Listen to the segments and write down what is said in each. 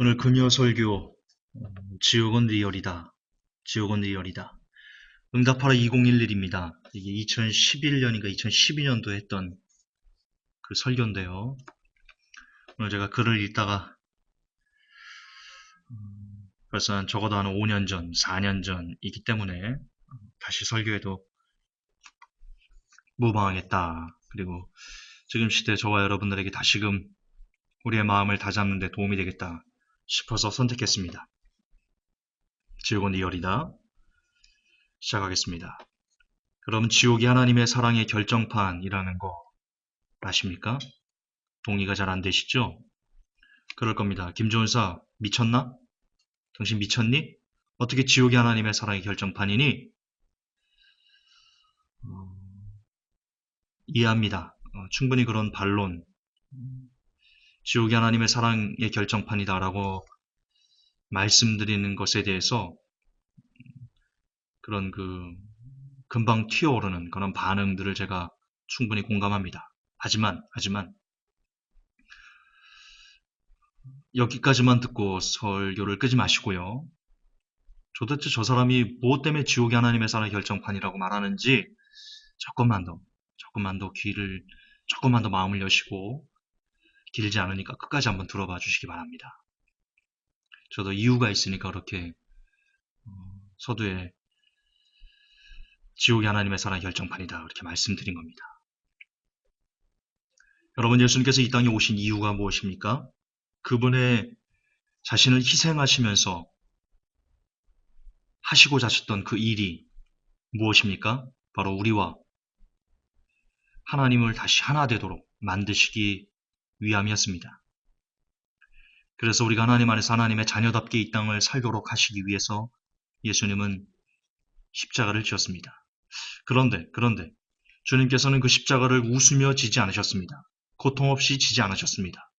오늘 금요 설교 지옥은 리얼이다. 지옥은 리얼이다. 응답하라 2011입니다. 이게 2011년인가 2012년도에 했던 그 설교인데요. 오늘 제가 글을 읽다가 벌써 적어도 한 5년 전, 4년 전이기 때문에 다시 설교해도 무방하겠다. 그리고 지금 시대 저와 여러분들에게 다시금 우리의 마음을 다잡는 데 도움이 되겠다 싶어서 선택했습니다. 지옥은 리얼이다. 시작하겠습니다. 여러분, 지옥이 하나님의 사랑의 결정판이라는 거 아십니까? 동의가 잘 안 되시죠? 그럴 겁니다. 김조은사, 미쳤나? 당신 미쳤니? 어떻게 지옥이 하나님의 사랑의 결정판이니? 이해합니다. 충분히 그런 반론, 지옥이 하나님의 사랑의 결정판이다라고 말씀드리는 것에 대해서 그런 금방 튀어오르는 그런 반응들을 제가 충분히 공감합니다. 하지만 여기까지만 듣고 설교를 끄지 마시고요. 도대체 저 사람이 무엇 때문에 지옥이 하나님의 사랑의 결정판이라고 말하는지 조금만 더 귀를, 조금만 더 마음을 여시고, 길지 않으니까 끝까지 한번 들어봐 주시기 바랍니다. 저도 이유가 있으니까 그렇게 서두에 지옥이 하나님의 사랑의 결정판이다 그렇게 말씀드린 겁니다. 여러분, 예수님께서 이 땅에 오신 이유가 무엇입니까? 그분의 자신을 희생하시면서 하시고자 하셨던 그 일이 무엇입니까? 바로 우리와 하나님을 다시 하나 되도록 만드시기 위함이었습니다. 그래서 우리가 하나님 안에서 하나님의 자녀답게 이 땅을 살도록 하시기 위해서 예수님은 십자가를 지었습니다. 그런데 주님께서는 그 십자가를 웃으며 지지 않으셨습니다. 고통 없이 지지 않으셨습니다.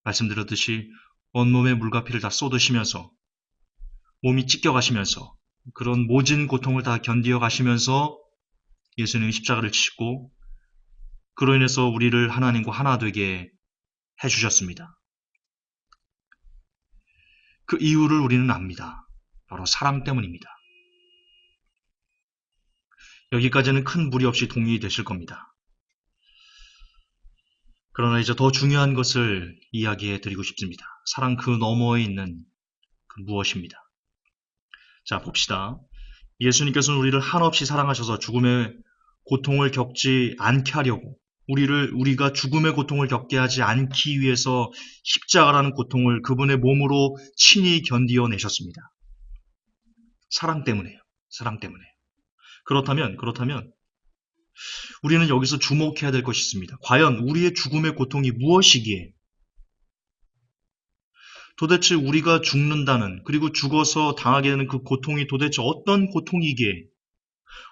말씀드렸듯이 온몸에 물과 피를 다 쏟으시면서, 몸이 찢겨가시면서, 그런 모진 고통을 다 견디어 가시면서 예수님이 십자가를 치시고, 그로 인해서 우리를 하나님과 하나 되게 해주셨습니다. 그 이유를 우리는 압니다. 바로 사랑 때문입니다. 여기까지는 큰 무리 없이 동의되실 겁니다. 그러나 이제 더 중요한 것을 이야기해 드리고 싶습니다. 사랑 그 너머에 있는 그 무엇입니다. 자, 봅시다. 예수님께서는 우리를 한없이 사랑하셔서 죽음의 고통을 겪지 않게 하려고, 우리가 죽음의 고통을 겪게 하지 않기 위해서 십자가라는 고통을 그분의 몸으로 친히 견디어 내셨습니다. 사랑 때문에요. 사랑 때문에. 그렇다면 우리는 여기서 주목해야 될 것이 있습니다. 과연 우리의 죽음의 고통이 무엇이기에, 도대체 우리가 죽는다는, 그리고 죽어서 당하게 되는 그 고통이 도대체 어떤 고통이기에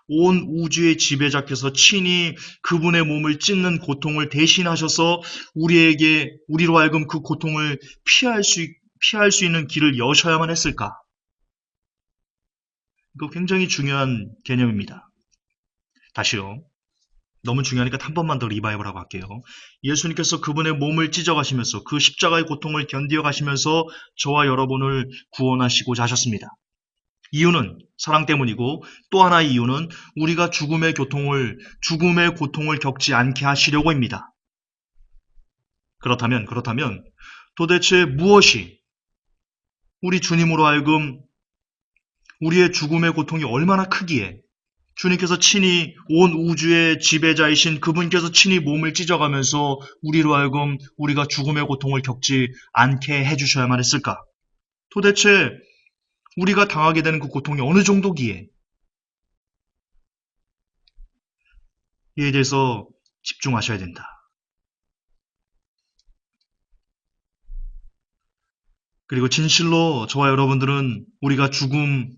온 우주의 지배자께서 친히 그분의 몸을 찢는 고통을 대신하셔서 우리로 하여금 그 고통을 피할 수 있는 길을 여셔야만 했을까? 이거 굉장히 중요한 개념입니다. 다시요. 너무 중요하니까 한 번만 더 리바이벌하고 할게요. 예수님께서 그분의 몸을 찢어가시면서 그 십자가의 고통을 견디어 가시면서 저와 여러분을 구원하시고자 하셨습니다. 이유는 사랑 때문이고, 또 하나의 이유는 우리가 죽음의 고통을 겪지 않게 하시려고입니다. 그렇다면 도대체 무엇이 우리 주님으로 하여금 우리의 죽음의 고통이 얼마나 크기에 주님께서 친히 온 우주의 지배자이신 그분께서 친히 몸을 찢어가면서 우리로 하여금 우리가 죽음의 고통을 겪지 않게 해주셔야만 했을까? 도대체 우리가 당하게 되는 그 고통이 어느 정도기에, 이에 대해서 집중하셔야 된다. 그리고 진실로 저와 여러분들은 우리가 죽음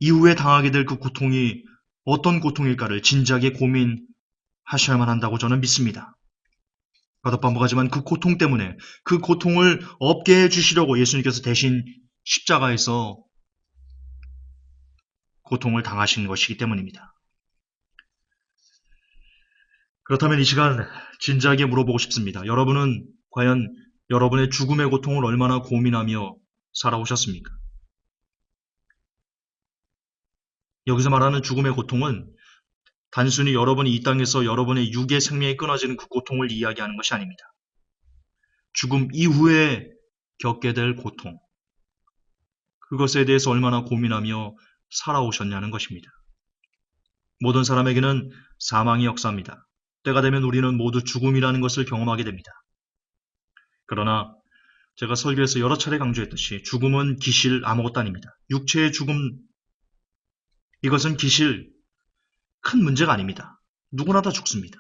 이후에 당하게 될 그 고통이 어떤 고통일까를 진지하게 고민하셔야만 한다고 저는 믿습니다. 거듭반복하지만 그 고통 때문에 그 고통을 없게 해주시려고 예수님께서 대신 십자가에서 고통을 당하신 것이기 때문입니다. 그렇다면 이 시간 진지하게 물어보고 싶습니다. 여러분은 과연 여러분의 죽음의 고통을 얼마나 고민하며 살아오셨습니까? 여기서 말하는 죽음의 고통은 단순히 여러분이 이 땅에서 여러분의 육의 생명이 끊어지는 그 고통을 이야기하는 것이 아닙니다. 죽음 이후에 겪게 될 고통, 그것에 대해서 얼마나 고민하며 살아오셨냐는 것입니다. 모든 사람에게는 사망이 역사입니다. 때가 되면 우리는 모두 죽음이라는 것을 경험하게 됩니다. 그러나 제가 설교에서 여러 차례 강조했듯이 죽음은 기실 아무것도 아닙니다. 육체의 죽음, 이것은 기실, 큰 문제가 아닙니다. 누구나 다 죽습니다.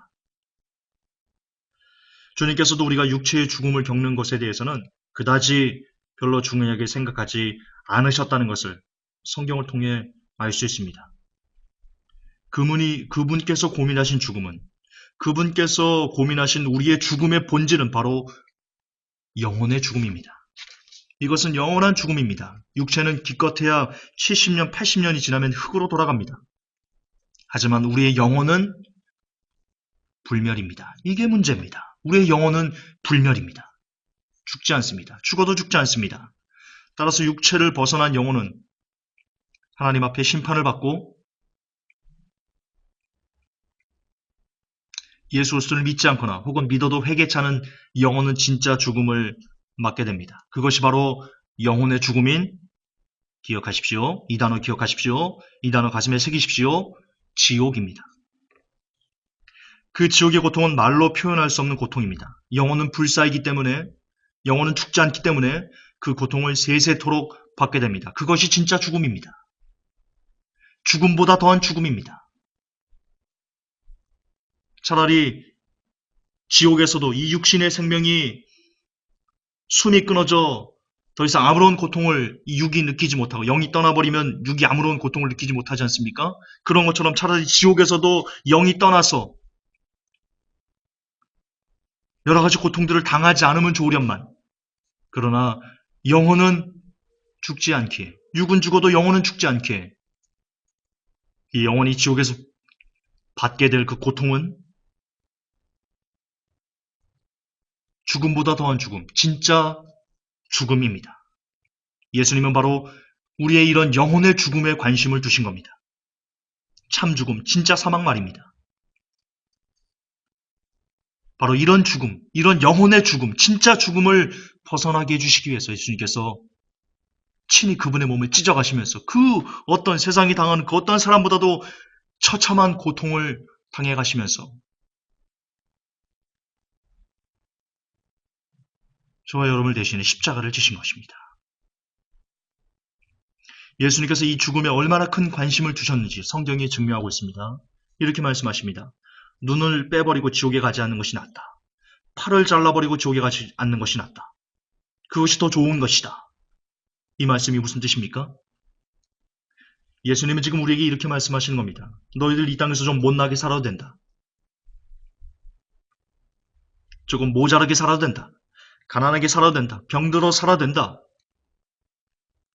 주님께서도 우리가 육체의 죽음을 겪는 것에 대해서는 그다지 별로 중요하게 생각하지 않으셨다는 것을 성경을 통해 알 수 있습니다. 그분께서 고민하신 죽음은, 그분께서 고민하신 우리의 죽음의 본질은 바로 영혼의 죽음입니다. 이것은 영원한 죽음입니다. 육체는 기껏해야 70년, 80년이 지나면 흙으로 돌아갑니다. 하지만 우리의 영혼은 불멸입니다. 이게 문제입니다. 우리의 영혼은 불멸입니다. 죽지 않습니다. 죽어도 죽지 않습니다. 따라서 육체를 벗어난 영혼은 하나님 앞에 심판을 받고 예수 그리스도를 믿지 않거나 혹은 믿어도 회개치 않은 영혼은 진짜 죽음을 맞게 됩니다. 그것이 바로 영혼의 죽음인, 기억하십시오. 이 단어 기억하십시오. 이 단어 가슴에 새기십시오. 지옥입니다. 그 지옥의 고통은 말로 표현할 수 없는 고통입니다. 영혼은 불사이기 때문에, 영혼은 죽지 않기 때문에 그 고통을 세세토록 받게 됩니다. 그것이 진짜 죽음입니다. 죽음보다 더한 죽음입니다. 차라리 지옥에서도 이 육신의 생명이 숨이 끊어져 더 이상 아무런 고통을 이 육이 느끼지 못하고 영이 떠나버리면 육이 아무런 고통을 느끼지 못하지 않습니까? 그런 것처럼 차라리 지옥에서도 영이 떠나서 여러 가지 고통들을 당하지 않으면 좋으련만, 그러나 영혼은 죽지 않기에, 육은 죽어도 영혼은 죽지 않기에 이 영혼이 지옥에서 받게 될 그 고통은 죽음보다 더한 죽음, 진짜 죽음입니다. 예수님은 바로 우리의 이런 영혼의 죽음에 관심을 두신 겁니다. 참 죽음, 진짜 사망 말입니다. 바로 이런 죽음, 이런 영혼의 죽음, 진짜 죽음을 벗어나게 해주시기 위해서 예수님께서 친히 그분의 몸을 찢어가시면서 그 어떤 세상이 당하는 그 어떤 사람보다도 처참한 고통을 당해가시면서 저와 여러분을 대신해 십자가를 지신 것입니다. 예수님께서 이 죽음에 얼마나 큰 관심을 두셨는지 성경이 증명하고 있습니다. 이렇게 말씀하십니다. 눈을 빼버리고 지옥에 가지 않는 것이 낫다. 팔을 잘라버리고 지옥에 가지 않는 것이 낫다. 그것이 더 좋은 것이다. 이 말씀이 무슨 뜻입니까? 예수님은 지금 우리에게 이렇게 말씀하시는 겁니다. 너희들 이 땅에서 좀 못나게 살아도 된다. 조금 모자라게 살아도 된다. 가난하게 살아도 된다. 병들어 살아도 된다.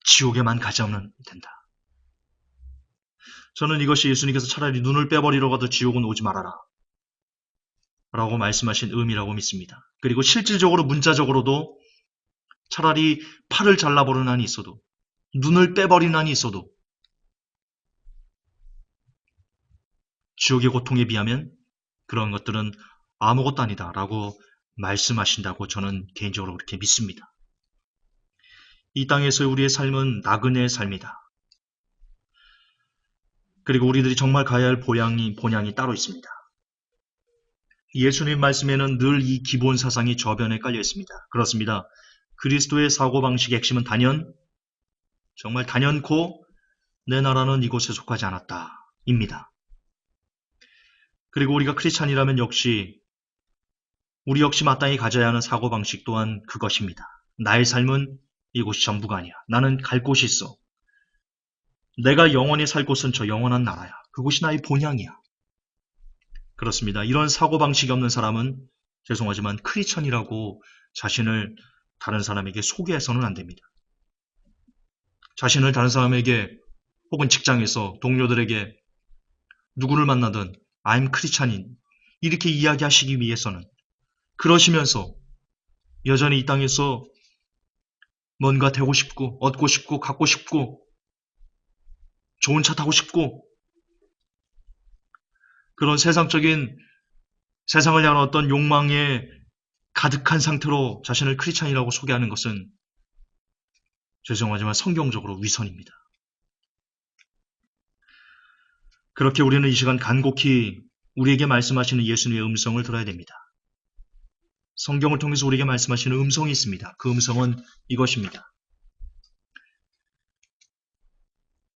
지옥에만 가지 않으면 된다. 저는 이것이 예수님께서 차라리 눈을 빼버리러 가도 지옥은 오지 말아라 라고 말씀하신 의미라고 믿습니다. 그리고 실질적으로 문자적으로도 차라리 팔을 잘라버리는 한이 있어도, 눈을 빼버리는 한이 있어도 지옥의 고통에 비하면 그런 것들은 아무것도 아니다 라고 말씀하신다고 저는 개인적으로 그렇게 믿습니다. 이 땅에서 우리의 삶은 나그네의 삶이다. 그리고 우리들이 정말 가야 할 본향이 따로 있습니다. 예수님 말씀에는 늘 이 기본 사상이 저변에 깔려 있습니다. 그렇습니다. 그리스도의 사고방식의 핵심은 정말 단연코 내 나라는 이곳에 속하지 않았다 입니다. 그리고 우리가 크리스찬이라면 우리 역시 마땅히 가져야 하는 사고방식 또한 그것입니다. 나의 삶은 이곳이 전부가 아니야. 나는 갈 곳이 있어. 내가 영원히 살 곳은 저 영원한 나라야. 그곳이 나의 본향이야. 그렇습니다. 이런 사고방식이 없는 사람은 죄송하지만 크리스천이라고 자신을 다른 사람에게 소개해서는 안 됩니다. 자신을 다른 사람에게 혹은 직장에서 동료들에게 누구를 만나든 I'm 크리스찬인 이렇게 이야기하시기 위해서는, 그러시면서 여전히 이 땅에서 뭔가 되고 싶고 얻고 싶고 갖고 싶고 좋은 차 타고 싶고 그런 세상적인 세상을 향한 어떤 욕망에 가득한 상태로 자신을 크리스찬이라고 소개하는 것은 죄송하지만 성경적으로 위선입니다. 그렇게 우리는 이 시간 간곡히 우리에게 말씀하시는 예수님의 음성을 들어야 됩니다. 성경을 통해서 우리에게 말씀하시는 음성이 있습니다. 그 음성은 이것입니다.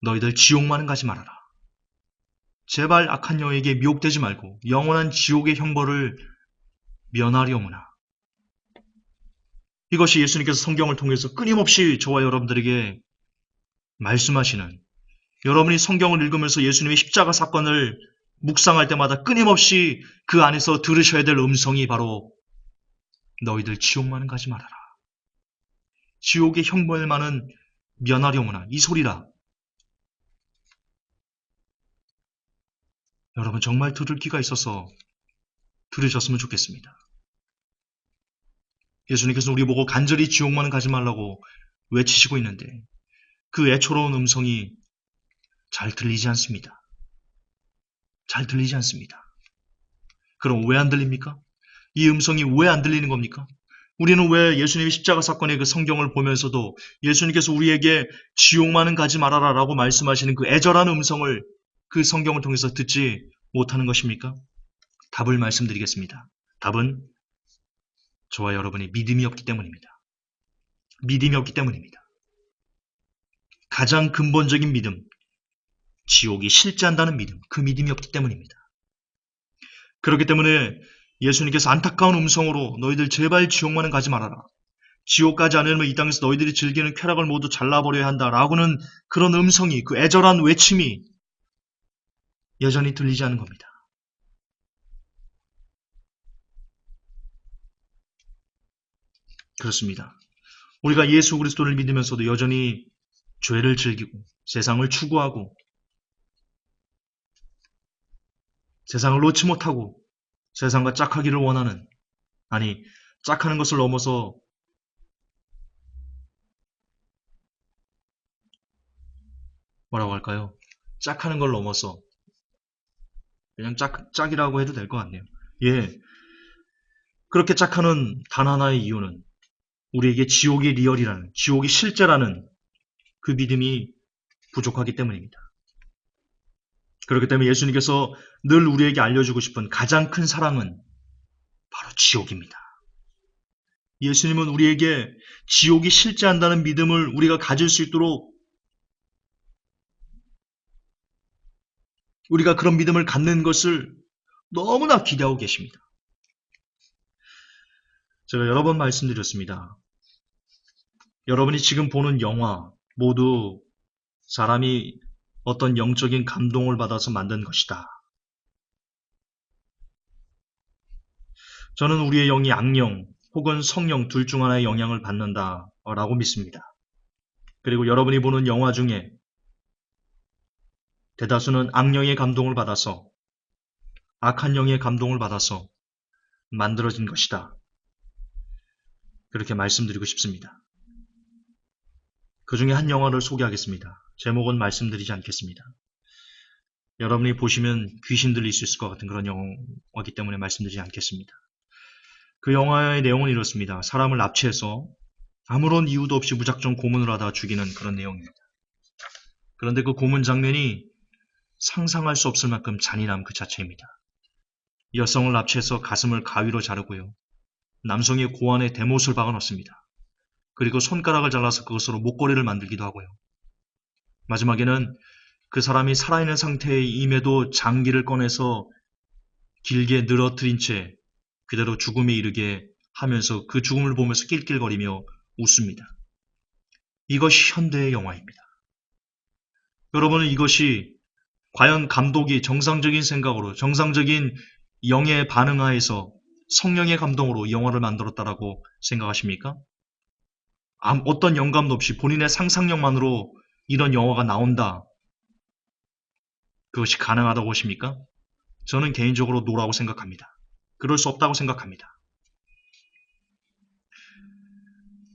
너희들 지옥만은 가지 말아라. 제발 악한 영에게 미혹되지 말고 영원한 지옥의 형벌을 면하려무나. 이것이 예수님께서 성경을 통해서 끊임없이 저와 여러분들에게 말씀하시는, 여러분이 성경을 읽으면서 예수님의 십자가 사건을 묵상할 때마다 끊임없이 그 안에서 들으셔야 될 음성이 바로 너희들 지옥만은 가지 말아라. 지옥의 형벌만은 면하려무나. 이 소리라. 여러분 정말 들을 귀가 있어서 들으셨으면 좋겠습니다. 예수님께서 우리 보고 간절히 지옥만은 가지 말라고 외치시고 있는데 그 애처로운 음성이 잘 들리지 않습니다. 잘 들리지 않습니다. 그럼 왜 안 들립니까? 이 음성이 왜 안 들리는 겁니까? 우리는 왜 예수님의 십자가 사건의 그 성경을 보면서도 예수님께서 우리에게 지옥만은 가지 말아라 라고 말씀하시는 그 애절한 음성을 그 성경을 통해서 듣지 못하는 것입니까? 답을 말씀드리겠습니다. 답은 저와 여러분의 믿음이 없기 때문입니다. 믿음이 없기 때문입니다. 가장 근본적인 믿음, 지옥이 실제한다는 믿음, 그 믿음이 없기 때문입니다. 그렇기 때문에 예수님께서 안타까운 음성으로 너희들 제발 지옥만은 가지 말아라. 지옥 가지 않으면 이 땅에서 너희들이 즐기는 쾌락을 모두 잘라버려야 한다라고는 그런 음성이, 그 애절한 외침이 여전히 들리지 않는 겁니다. 그렇습니다. 우리가 예수 그리스도를 믿으면서도 여전히 죄를 즐기고 세상을 추구하고 세상을 놓지 못하고 세상과 짝하기를 원하는, 아니 짝하는 것을 넘어서 뭐라고 할까요? 짝하는 걸 넘어서 그냥 짝이라고 해도 될 것 같네요. 예, 그렇게 짝하는 단 하나의 이유는 우리에게 지옥이 리얼이라는, 지옥이 실제라는 그 믿음이 부족하기 때문입니다. 그렇기 때문에 예수님께서 늘 우리에게 알려주고 싶은 가장 큰 사랑은 바로 지옥입니다. 예수님은 우리에게 지옥이 실제한다는 믿음을 우리가 가질 수 있도록 우리가 그런 믿음을 갖는 것을 너무나 기대하고 계십니다. 제가 여러 번 말씀드렸습니다. 여러분이 지금 보는 영화 모두 사람이 어떤 영적인 감동을 받아서 만든 것이다. 저는 우리의 영이 악령 혹은 성령 둘 중 하나의 영향을 받는다라고 믿습니다. 그리고 여러분이 보는 영화 중에 대다수는 악령의 감동을 받아서, 악한 영의 감동을 받아서 만들어진 것이다. 그렇게 말씀드리고 싶습니다. 그 중에 한 영화를 소개하겠습니다. 제목은 말씀드리지 않겠습니다. 여러분이 보시면 귀신 들릴 수 있을 것 같은 그런 영화이기 때문에 말씀드리지 않겠습니다. 그 영화의 내용은 이렇습니다. 사람을 납치해서 아무런 이유도 없이 무작정 고문을 하다 죽이는 그런 내용입니다. 그런데 그 고문 장면이 상상할 수 없을 만큼 잔인함 그 자체입니다. 여성을 납치해서 가슴을 가위로 자르고요. 남성의 고환에 대못을 박아 넣습니다. 그리고 손가락을 잘라서 그것으로 목걸이를 만들기도 하고요. 마지막에는 그 사람이 살아있는 상태임에도 장기를 꺼내서 길게 늘어뜨린 채 그대로 죽음에 이르게 하면서 그 죽음을 보면서 낄낄거리며 웃습니다. 이것이 현대의 영화입니다. 여러분은 이것이 과연 감독이 정상적인 생각으로, 정상적인 영의 반응하에서 성령의 감동으로 영화를 만들었다라고 생각하십니까? 어떤 영감도 없이 본인의 상상력만으로 이런 영화가 나온다. 그것이 가능하다고 보십니까? 저는 개인적으로 노라고 생각합니다. 그럴 수 없다고 생각합니다.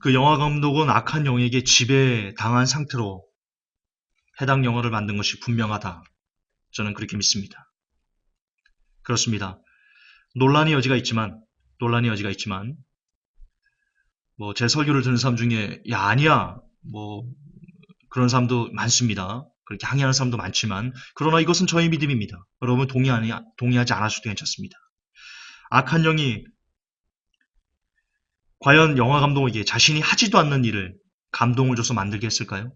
그 영화 감독은 악한 영에게 지배당한 상태로 해당 영화를 만든 것이 분명하다. 저는 그렇게 믿습니다. 그렇습니다. 논란의 여지가 있지만 제 설교를 듣는 사람 중에 야 아니야 그런 사람도 많습니다. 그렇게 항의하는 사람도 많지만 그러나 이것은 저의 믿음입니다. 여러분 동의하지 않으셔도 괜찮습니다. 악한 영이 과연 영화 감독에게 자신이 하지도 않는 일을 감동을 줘서 만들게 했을까요?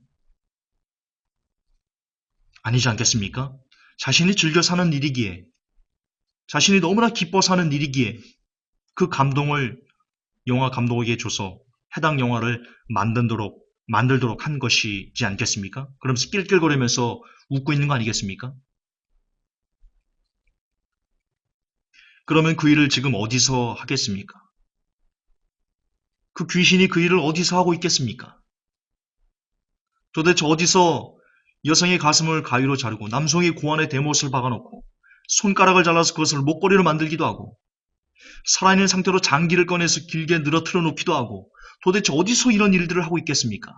아니지 않겠습니까? 자신이 즐겨 사는 일이기에, 자신이 너무나 기뻐 사는 일이기에 그 감동을 영화 감독에게 줘서 해당 영화를 만들도록 한 것이지 않겠습니까? 그러면서 낄낄거리면서 웃고 있는 거 아니겠습니까? 그러면 그 일을 지금 어디서 하겠습니까? 그 귀신이 그 일을 어디서 하고 있겠습니까? 도대체 어디서 여성의 가슴을 가위로 자르고 남성의 고환에 대못을 박아놓고 손가락을 잘라서 그것을 목걸이로 만들기도 하고 살아있는 상태로 장기를 꺼내서 길게 늘어뜨려 놓기도 하고 도대체 어디서 이런 일들을 하고 있겠습니까?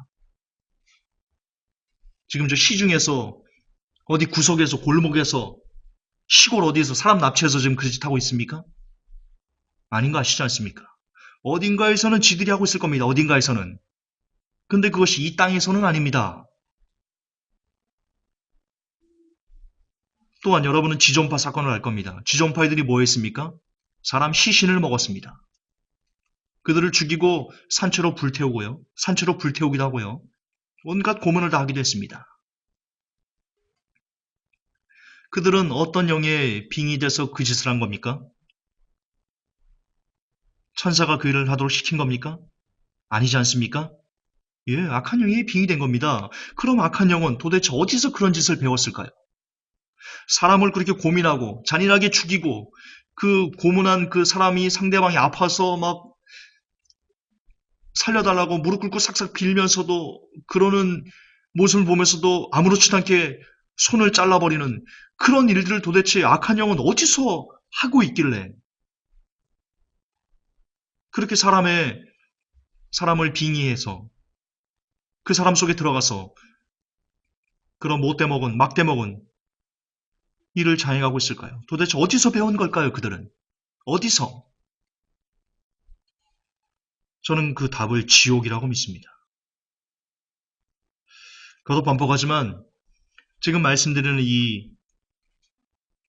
지금 저 시중에서 어디 구석에서 골목에서 시골 어디에서 사람 납치해서 지금 그 짓 하고 있습니까? 아닌 거 아시지 않습니까? 어딘가에서는 지들이 하고 있을 겁니다. 어딘가에서는. 근데 그것이 이 땅에서는 아닙니다. 또한 여러분은 지존파 사건을 알 겁니다. 지존파애들이 뭐 했습니까? 사람 시신을 먹었습니다. 그들을 죽이고 산채로 불태우고요. 산채로 불태우기도 하고요. 온갖 고문을 다 하기도 했습니다. 그들은 어떤 영에 빙의돼서 그 짓을 한 겁니까? 천사가 그 일을 하도록 시킨 겁니까? 아니지 않습니까? 예, 악한 영에 빙의된 겁니다. 그럼 악한 영은 도대체 어디서 그런 짓을 배웠을까요? 사람을 그렇게 고민하고 잔인하게 죽이고 그 고문한 그 사람이 상대방이 아파서 막 살려달라고 무릎 꿇고 싹싹 빌면서도 그러는 모습을 보면서도 아무렇지도 않게 손을 잘라버리는 그런 일들을 도대체 악한 영은 어디서 하고 있길래 그렇게 사람을 빙의해서 그 사람 속에 들어가서 그런 못돼먹은 막돼먹은 일을 자행하고 있을까요? 도대체 어디서 배운 걸까요? 그들은 어디서? 저는 그 답을 지옥이라고 믿습니다. 거듭 반복하지만 지금 말씀드리는 이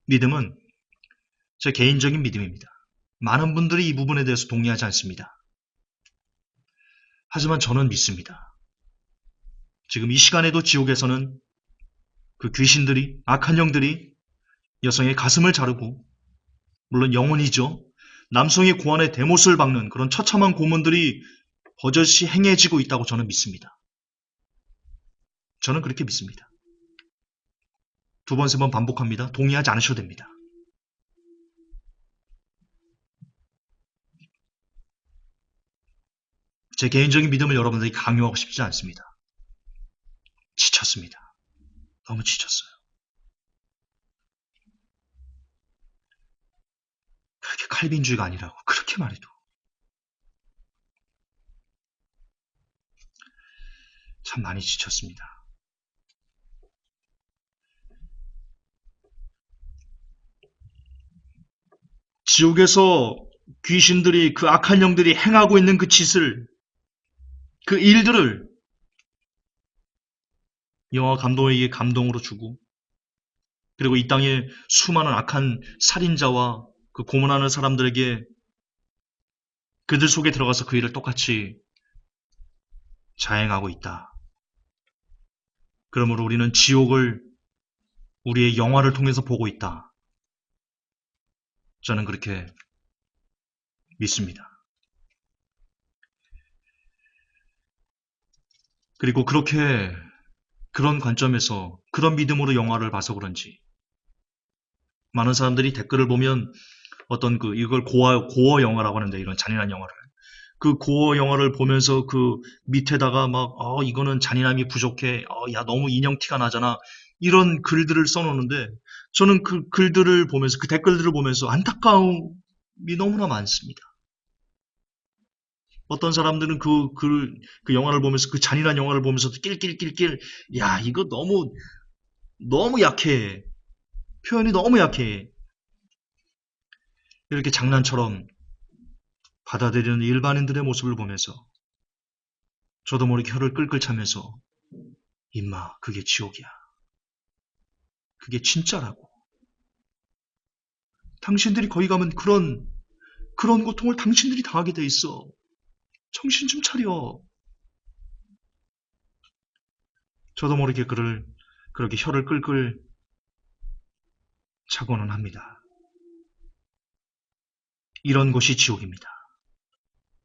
믿음은 제 개인적인 믿음입니다. 많은 분들이 이 부분에 대해서 동의하지 않습니다. 하지만 저는 믿습니다. 지금 이 시간에도 지옥에서는 그 귀신들이, 악한 영들이 여성의 가슴을 자르고, 물론 영혼이죠. 남성의 고환에 대못을 박는 그런 처참한 고문들이 버젓이 행해지고 있다고 저는 믿습니다. 저는 그렇게 믿습니다. 두 번, 세 번 반복합니다. 동의하지 않으셔도 됩니다. 제 개인적인 믿음을 여러분들이 강요하고 싶지 않습니다. 지쳤습니다. 너무 지쳤어요. 그렇게 칼빈주의가 아니라고 그렇게 말해도 참 많이 지쳤습니다. 지옥에서 귀신들이 그 악한 영들이 행하고 있는 그 짓을 그 일들을 영화 감독에게 감동으로 주고 그리고 이 땅에 수많은 악한 살인자와 그 고문하는 사람들에게 그들 속에 들어가서 그 일을 똑같이 자행하고 있다. 그러므로 우리는 지옥을 우리의 영화를 통해서 보고 있다. 저는 그렇게 믿습니다. 그리고 그런 관점에서 그런 믿음으로 영화를 봐서 그런지 많은 사람들이 댓글을 보면 어떤 이걸 고어 영화라고 하는데 이런 잔인한 영화를 그 고어 영화를 보면서 그 밑에다가 막 이거는 잔인함이 부족해 야 너무 인형 티가 나잖아 이런 글들을 써놓는데 저는 그 글들을 보면서 그 댓글들을 보면서 안타까움이 너무나 많습니다. 어떤 사람들은 그 영화를 보면서, 그 잔인한 영화를 보면서도 낄낄낄낄, 야, 이거 너무 약해. 표현이 너무 약해. 이렇게 장난처럼 받아들이는 일반인들의 모습을 보면서 저도 모르게 혀를 끌끌 차면서 임마, 그게 지옥이야. 그게 진짜라고. 당신들이 거기 가면 그런 고통을 당신들이 당하게 돼 있어. 정신 좀 차려. 저도 모르게 그를 그렇게 혀를 끌끌 차고는 합니다. 이런 곳이 지옥입니다.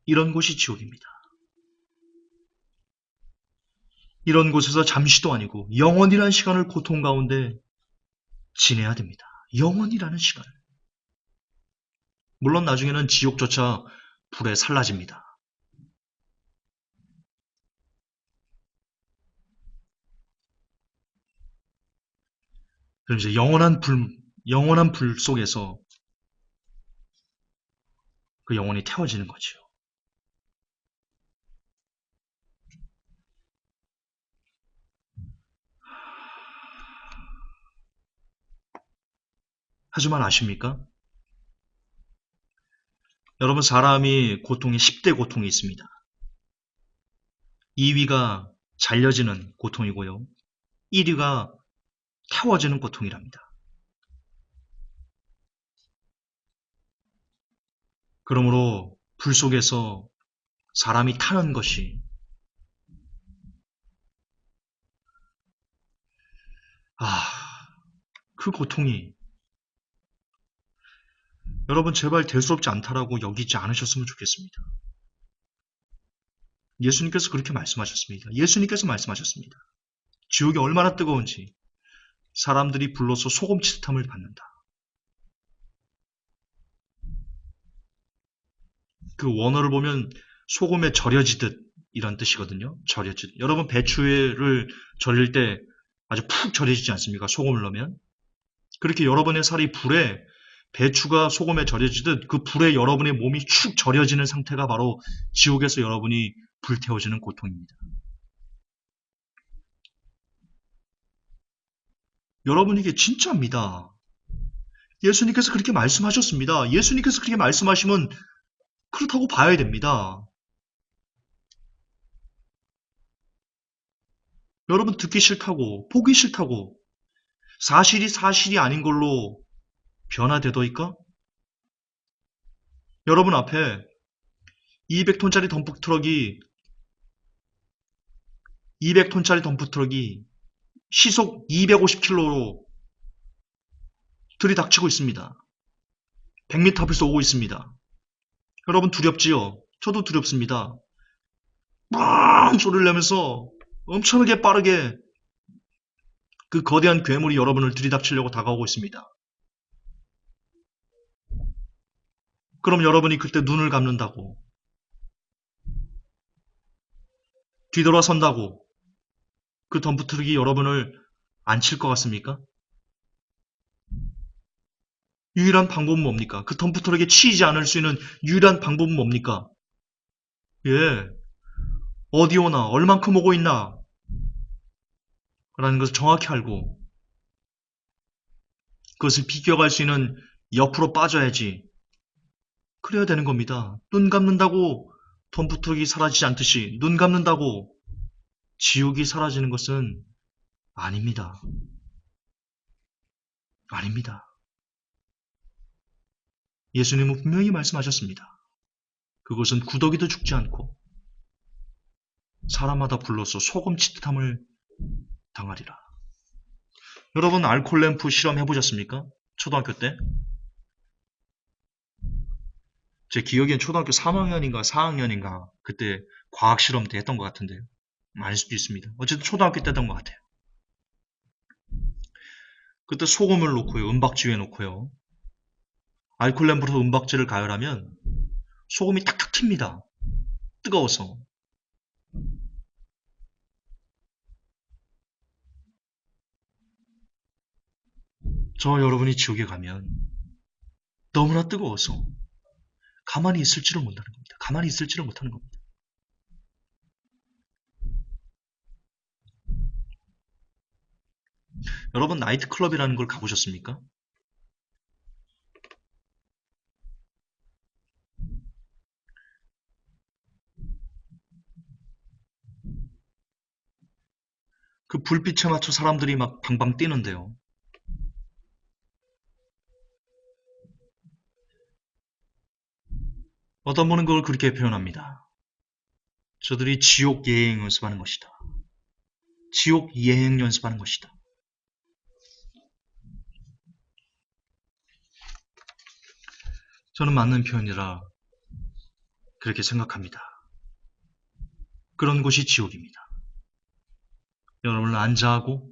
이런 곳이 지옥입니다. 이런 곳에서 잠시도 아니고 영원이라는 시간을 고통 가운데 지내야 됩니다. 영원이라는 시간을. 물론 나중에는 지옥조차 불에 살라집니다. 그럼 이제 영원한 불 속에서 그 영혼이 태워지는 거죠. 하지만 아십니까? 여러분, 사람이 고통이 10대 고통이 있습니다. 2위가 잘려지는 고통이고요. 1위가 태워지는 고통이랍니다. 그러므로 불 속에서 사람이 타는 것이 그 고통이 여러분 제발 대수롭지 않다라고 여기지 않으셨으면 좋겠습니다. 예수님께서 그렇게 말씀하셨습니다. 예수님께서 말씀하셨습니다. 지옥이 얼마나 뜨거운지 사람들이 불로서 소금치듯함을 받는다. 그 원어를 보면 소금에 절여지듯 이런 뜻이거든요. 절여지듯. 여러분 배추를 절일 때 아주 푹 절여지지 않습니까? 소금을 넣으면. 그렇게 여러분의 살이 불에 배추가 소금에 절여지듯 그 불에 여러분의 몸이 축 절여지는 상태가 바로 지옥에서 여러분이 불태워지는 고통입니다. 여러분 이게 진짜입니다. 예수님께서 그렇게 말씀하셨습니다. 예수님께서 그렇게 말씀하시면 그렇다고 봐야 됩니다. 여러분 듣기 싫다고 보기 싫다고 사실이 아닌 걸로 변화되더이까? 여러분 앞에 200톤짜리 덤프트럭이 시속 250km로 들이닥치고 있습니다. 100m 앞에서 오고 있습니다. 여러분 두렵지요? 저도 두렵습니다. 빵 소리를 내면서 엄청나게 빠르게 그 거대한 괴물이 여러분을 들이닥치려고 다가오고 있습니다. 그럼 여러분이 그때 눈을 감는다고 뒤돌아선다고 그 덤프트럭이 여러분을 안 칠 것 같습니까? 유일한 방법은 뭡니까? 그 덤프트럭에 치이지 않을 수 있는 유일한 방법은 뭡니까? 예, 어디 오나, 얼만큼 오고 있나 라는 것을 정확히 알고 그것을 비껴갈 수 있는 옆으로 빠져야지. 그래야 되는 겁니다. 눈 감는다고 덤프트럭이 사라지지 않듯이 눈 감는다고 지옥이 사라지는 것은 아닙니다. 아닙니다. 예수님은 분명히 말씀하셨습니다. 그것은 구더기도 죽지 않고 사람마다 불로서 소금치듯함을 당하리라. 여러분 알콜 램프 실험 해보셨습니까? 초등학교 때? 제 기억엔 초등학교 3학년인가 4학년인가 그때 과학 실험 때 했던 것 같은데요. 아닐 수도 있습니다. 어쨌든 초등학교 때 했던 것 같아요. 그때 소금을 놓고요. 은박지 위에 놓고요. 알콜 램프로 은박지를 가열하면 소금이 탁탁 튑니다. 뜨거워서. 저 여러분이 지옥에 가면 너무나 뜨거워서 가만히 있을지를 못하는 겁니다. 가만히 있을지를 못하는 겁니다. 여러분 나이트클럽이라는 걸 가보셨습니까? 그 불빛에 맞춰 사람들이 막 방방 뛰는데요. 어떤 분은 그걸 그렇게 표현합니다. 저들이 지옥 예행 연습하는 것이다. 지옥 예행 연습하는 것이다. 저는 맞는 표현이라 그렇게 생각합니다. 그런 곳이 지옥입니다. 여러분을 안자하고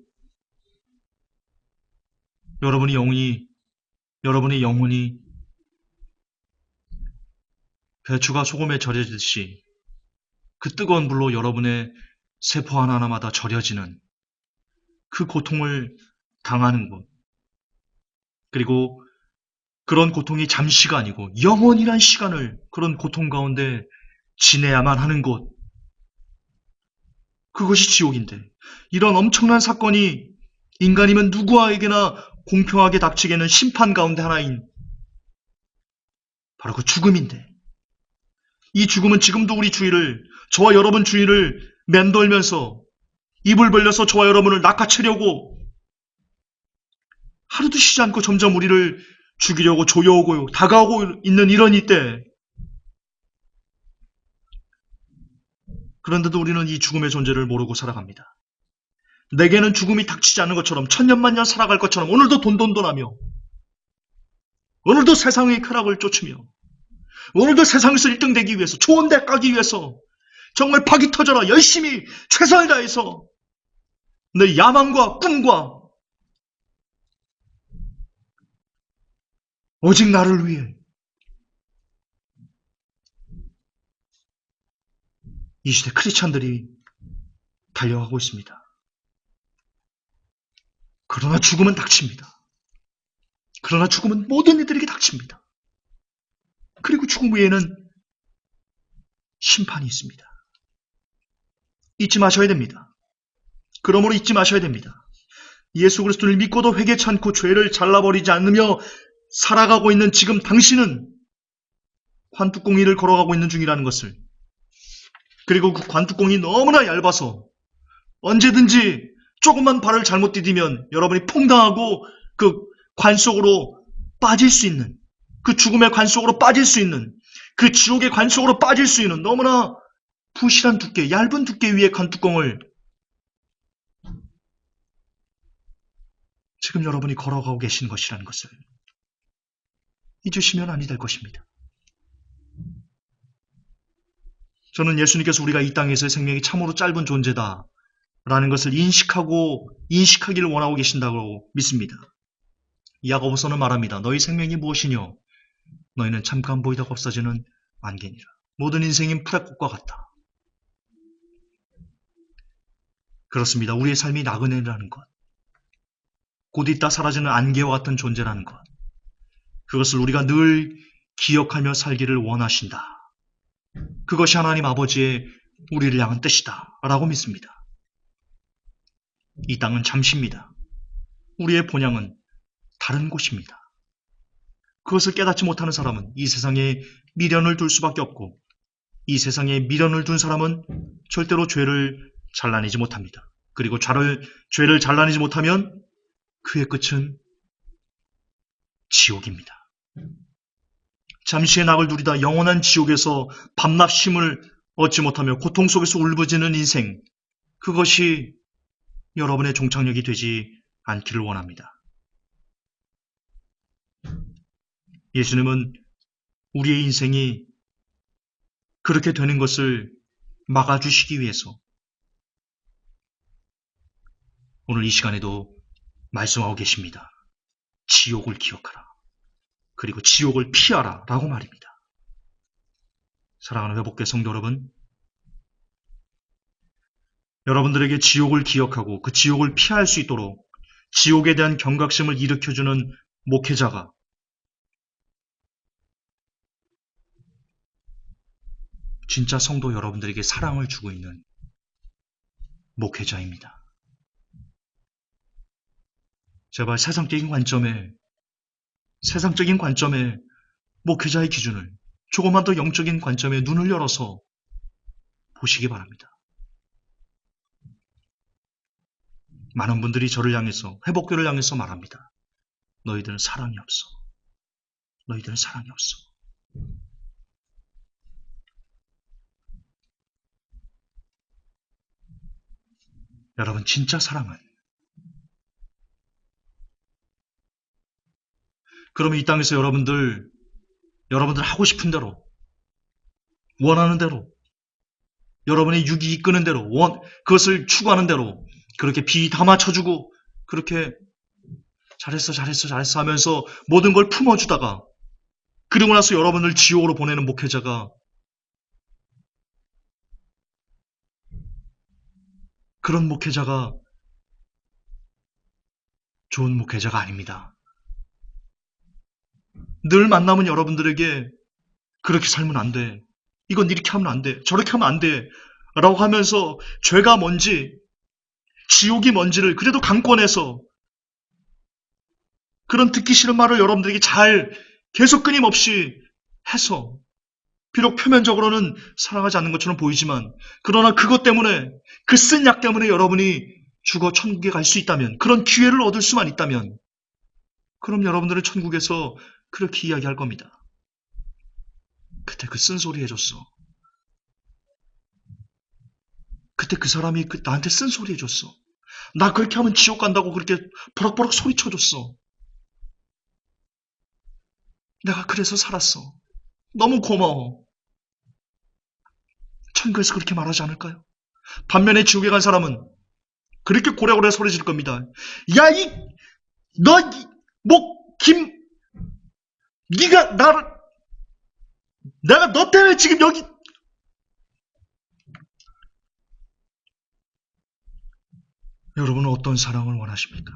여러분의 영혼이 배추가 소금에 절여지듯이 그 뜨거운 불로 여러분의 세포 하나하나마다 절여지는 그 고통을 당하는 곳. 그리고 그런 고통이 잠시가 아니고 영원이란 시간을 그런 고통 가운데 지내야만 하는 곳. 그것이 지옥인데 이런 엄청난 사건이 인간이면 누구에게나 공평하게 닥치게는 심판 가운데 하나인 바로 그 죽음인데 이 죽음은 지금도 저와 여러분 주위를 맴돌면서 입을 벌려서 저와 여러분을 낚아채려고 하루도 쉬지 않고 점점 우리를 죽이려고 조여오고 다가오고 있는 이런 이때 그런데도 우리는 이 죽음의 존재를 모르고 살아갑니다. 내게는 죽음이 닥치지 않는 것처럼 천년만년 살아갈 것처럼 오늘도 돈돈돈하며 오늘도 세상의 쾌락을 쫓으며 오늘도 세상에서 1등 되기 위해서 좋은 데 가기 위해서 정말 박이 터져라 열심히 최선을 다해서 내 야망과 꿈과 오직 나를 위해 이 시대 크리스찬들이 달려가고 있습니다. 그러나 죽음은 닥칩니다. 그러나 죽음은 모든 이들에게 닥칩니다. 그리고 죽음 외에는 심판이 있습니다. 잊지 마셔야 됩니다. 그러므로 잊지 마셔야 됩니다. 예수 그리스도를 믿고도 회개치 않고 죄를 잘라버리지 않으며 살아가고 있는 지금 당신은 관뚜껑이를 걸어가고 있는 중이라는 것을, 그리고 그 관뚜껑이 너무나 얇아서 언제든지 조금만 발을 잘못 디디면 여러분이 퐁당하고 그 관 속으로 빠질 수 있는, 그 죽음의 관 속으로 빠질 수 있는, 그 지옥의 관 속으로 빠질 수 있는 너무나 부실한 두께, 얇은 두께 위의 관뚜껑을 지금 여러분이 걸어가고 계신 것이라는 것을 잊으시면 아니 될 것입니다. 저는 예수님께서 우리가 이 땅에서의 생명이 참으로 짧은 존재다 라는 것을 인식하기를 원하고 계신다고 믿습니다. 야고보서는 말합니다. 너희 생명이 무엇이뇨? 너희는 잠깐 보이다가 없어지는 안개니라. 모든 인생인 풀의꽃과 같다. 그렇습니다. 우리의 삶이 나그네라는 것, 곧 있다 사라지는 안개와 같은 존재라는 것, 그것을 우리가 늘 기억하며 살기를 원하신다. 그것이 하나님 아버지의 우리를 향한 뜻이다 라고 믿습니다. 이 땅은 잠시입니다. 우리의 본향은 다른 곳입니다. 그것을 깨닫지 못하는 사람은 이 세상에 미련을 둘 수밖에 없고, 이 세상에 미련을 둔 사람은 절대로 죄를 잘라내지 못합니다. 그리고 죄를 잘라내지 못하면 그의 끝은 지옥입니다. 잠시의 낙을 누리다 영원한 지옥에서 밤낮 쉼을 얻지 못하며 고통 속에서 울부짖는 인생, 그것이 여러분의 종착역이 되지 않기를 원합니다. 예수님은 우리의 인생이 그렇게 되는 것을 막아주시기 위해서 오늘 이 시간에도 말씀하고 계십니다. 지옥을 기억하라. 그리고 지옥을 피하라 라고 말입니다. 사랑하는 회복계 성도 여러분, 여러분들에게 지옥을 기억하고 그 지옥을 피할 수 있도록 지옥에 대한 경각심을 일으켜주는 목회자가 진짜 성도 여러분들에게 사랑을 주고 있는 목회자입니다. 제발 세상적인 관점에 목회자의 기준을 조금만 더 영적인 관점에 눈을 열어서 보시기 바랍니다. 많은 분들이 저를 향해서, 회복교를 향해서 말합니다. 너희들은 사랑이 없어. 너희들은 사랑이 없어. 여러분, 진짜 사랑은, 그러면 이 땅에서 여러분들 하고 싶은 대로, 원하는 대로, 여러분의 육이 이끄는 대로, 그것을 추구하는 대로 그렇게 비담아 쳐주고 그렇게 잘했어 하면서 모든 걸 품어주다가 그리고 나서 여러분을 지옥으로 보내는 목회자가, 그런 목회자가 좋은 목회자가 아닙니다. 늘 만나면 여러분들에게 그렇게 살면 안 돼. 이건 이렇게 하면 안 돼. 저렇게 하면 안 돼. 라고 하면서 죄가 뭔지, 지옥이 뭔지를 그래도 강권해서 그런 듣기 싫은 말을 여러분들에게 잘 계속 끊임없이 해서, 비록 표면적으로는 사랑하지 않는 것처럼 보이지만, 그러나 그것 때문에, 그 쓴 약 때문에 여러분이 죽어 천국에 갈 수 있다면, 그런 기회를 얻을 수만 있다면, 그럼 여러분들은 천국에서 그렇게 이야기할 겁니다. 그때 그 쓴소리 해줬어. 그때 그 사람이 나한테 쓴소리 해줬어. 나 그렇게 하면 지옥 간다고 그렇게 버럭버럭 소리쳐줬어. 내가 그래서 살았어. 너무 고마워. 천국에서 그렇게 말하지 않을까요? 반면에 지옥에 간 사람은 그렇게 고래고래 소리 질 겁니다. 야, 내가 너 때문에 지금 여기. 여러분은 어떤 사랑을 원하십니까?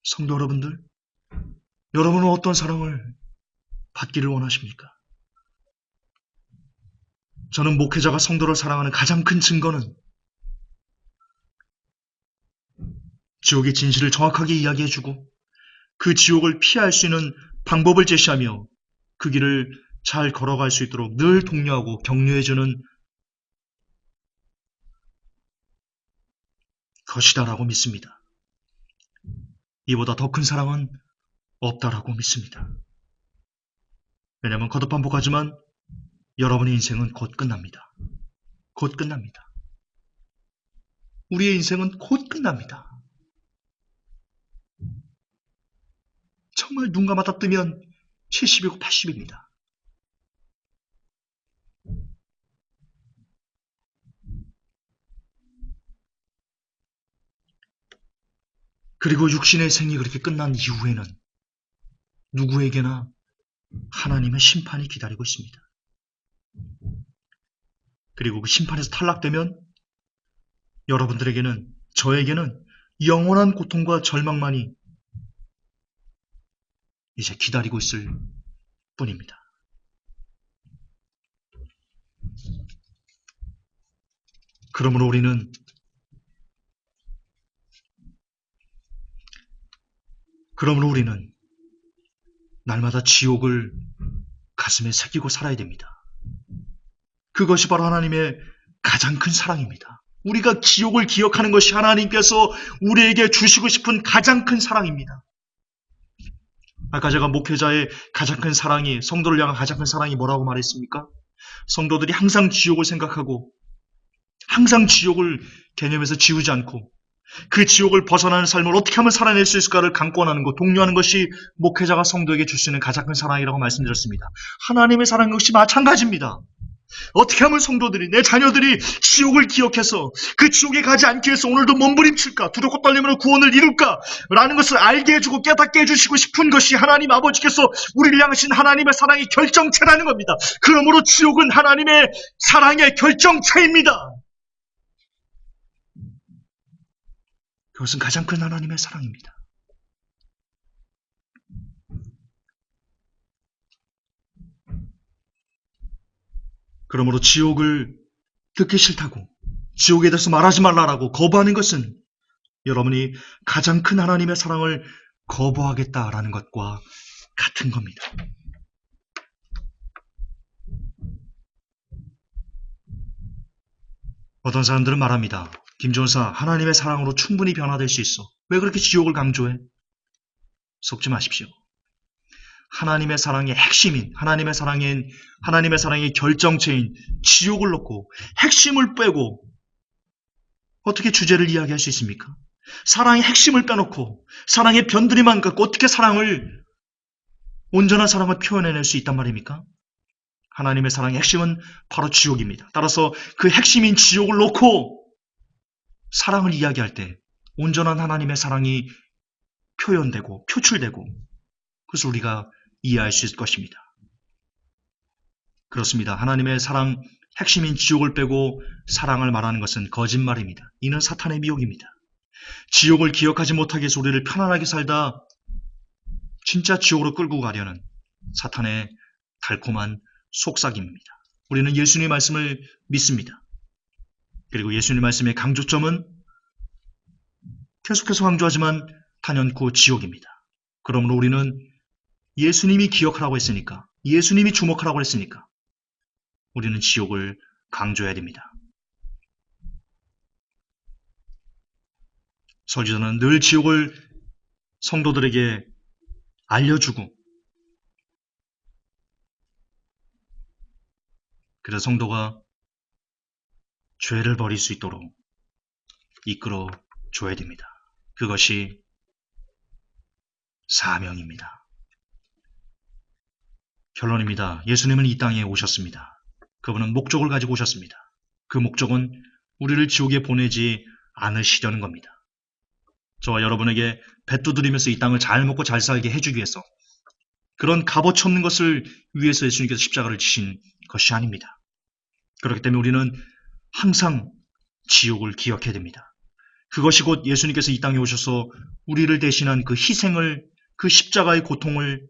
성도 여러분들, 여러분은 어떤 사랑을 받기를 원하십니까? 저는 목회자가 성도를 사랑하는 가장 큰 증거는 지옥의 진실을 정확하게 이야기해주고 그 지옥을 피할 수 있는 방법을 제시하며 그 길을 잘 걸어갈 수 있도록 늘 독려하고 격려해주는 것이다라고 믿습니다. 이보다 더 큰 사랑은 없다라고 믿습니다. 왜냐하면 거듭 반복하지만 여러분의 인생은 곧 끝납니다. 곧 끝납니다. 우리의 인생은 곧 끝납니다. 정말 눈 감았다 뜨면 70이고 80입니다. 그리고 육신의 생이 그렇게 끝난 이후에는 누구에게나 하나님의 심판이 기다리고 있습니다. 그리고 그 심판에서 탈락되면 여러분들에게는, 저에게는 영원한 고통과 절망만이 이제 기다리고 있을 뿐입니다. 그러므로 우리는 날마다 지옥을 가슴에 새기고 살아야 됩니다. 그것이 바로 하나님의 가장 큰 사랑입니다. 우리가 지옥을 기억하는 것이 하나님께서 우리에게 주시고 싶은 가장 큰 사랑입니다. 아까 제가 목회자의 가장 큰 사랑이, 성도를 향한 가장 큰 사랑이 뭐라고 말했습니까? 성도들이 항상 지옥을 생각하고 항상 지옥을 개념에서 지우지 않고 그 지옥을 벗어나는 삶을 어떻게 하면 살아낼 수 있을까를 강권하는 것, 독려하는 것이 목회자가 성도에게 줄 수 있는 가장 큰 사랑이라고 말씀드렸습니다. 하나님의 사랑 역시 마찬가지입니다. 어떻게 하면 성도들이, 내 자녀들이 지옥을 기억해서 그 지옥에 가지 않기 위해서 오늘도 몸부림칠까, 두렵고 떨림으로 구원을 이룰까 라는 것을 알게 해주고 깨닫게 해주시고 싶은 것이 하나님 아버지께서 우리를 향하신 하나님의 사랑의 결정체라는 겁니다. 그러므로 지옥은 하나님의 사랑의 결정체입니다. 그것은 가장 큰 하나님의 사랑입니다. 그러므로 지옥을 듣기 싫다고, 지옥에 대해서 말하지 말라라고 거부하는 것은 여러분이 가장 큰 하나님의 사랑을 거부하겠다라는 것과 같은 겁니다. 어떤 사람들은 말합니다. 김전사, 하나님의 사랑으로 충분히 변화될 수 있어. 왜 그렇게 지옥을 강조해? 속지 마십시오. 하나님의 사랑의 핵심인, 하나님의 사랑의 결정체인 지옥을 놓고 핵심을 빼고 어떻게 주제를 이야기할 수 있습니까? 사랑의 핵심을 빼놓고 사랑의 변두리만 갖고 어떻게 온전한 사랑을 표현해낼 수 있단 말입니까? 하나님의 사랑의 핵심은 바로 지옥입니다. 따라서 그 핵심인 지옥을 놓고 사랑을 이야기할 때 온전한 하나님의 사랑이 표현되고 표출되고 그래서 우리가 이해할 수 있을 것입니다. 그렇습니다. 하나님의 사랑 핵심인 지옥을 빼고 사랑을 말하는 것은 거짓말입니다. 이는 사탄의 미혹입니다. 지옥을 기억하지 못하게 해서 우리를 편안하게 살다 진짜 지옥으로 끌고 가려는 사탄의 달콤한 속삭임입니다. 우리는 예수님의 말씀을 믿습니다. 그리고 예수님의 말씀의 강조점은 계속해서 강조하지만 단연코 지옥입니다. 그러므로 우리는 예수님이 기억하라고 했으니까, 예수님이 주목하라고 했으니까 우리는 지옥을 강조해야 됩니다. 설교자는 늘 지옥을 성도들에게 알려주고 그래서 성도가 죄를 버릴 수 있도록 이끌어 줘야 됩니다. 그것이 사명입니다. 결론입니다. 예수님은 이 땅에 오셨습니다. 그분은 목적을 가지고 오셨습니다. 그 목적은 우리를 지옥에 보내지 않으시려는 겁니다. 저와 여러분에게 배 두드리면서 이 땅을 잘 먹고 잘 살게 해주기 위해서 그런 값어치 없는 것을 위해서 예수님께서 십자가를 지신 것이 아닙니다. 그렇기 때문에 우리는 항상 지옥을 기억해야 됩니다. 그것이 곧 예수님께서 이 땅에 오셔서 우리를 대신한 그 희생을, 그 십자가의 고통을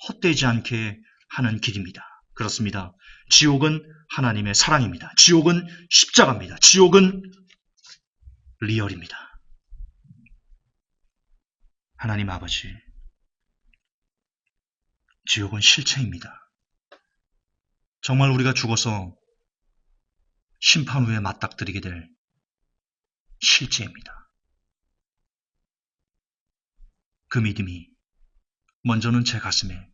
헛되지 않게 하는 길입니다. 그렇습니다. 지옥은 하나님의 사랑입니다. 지옥은 십자가입니다. 지옥은 리얼입니다. 하나님 아버지, 지옥은 실체입니다. 정말 우리가 죽어서 심판 후에 맞닥뜨리게 될 실제입니다. 그 믿음이 먼저는 제 가슴에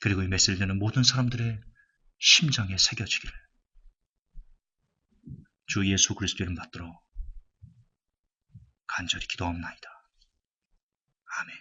그리고 이 메시지를 듣는 모든 사람들의 심장에 새겨지기를 주 예수 그리스도 이름 받들어 간절히 기도하옵나이다. 아멘.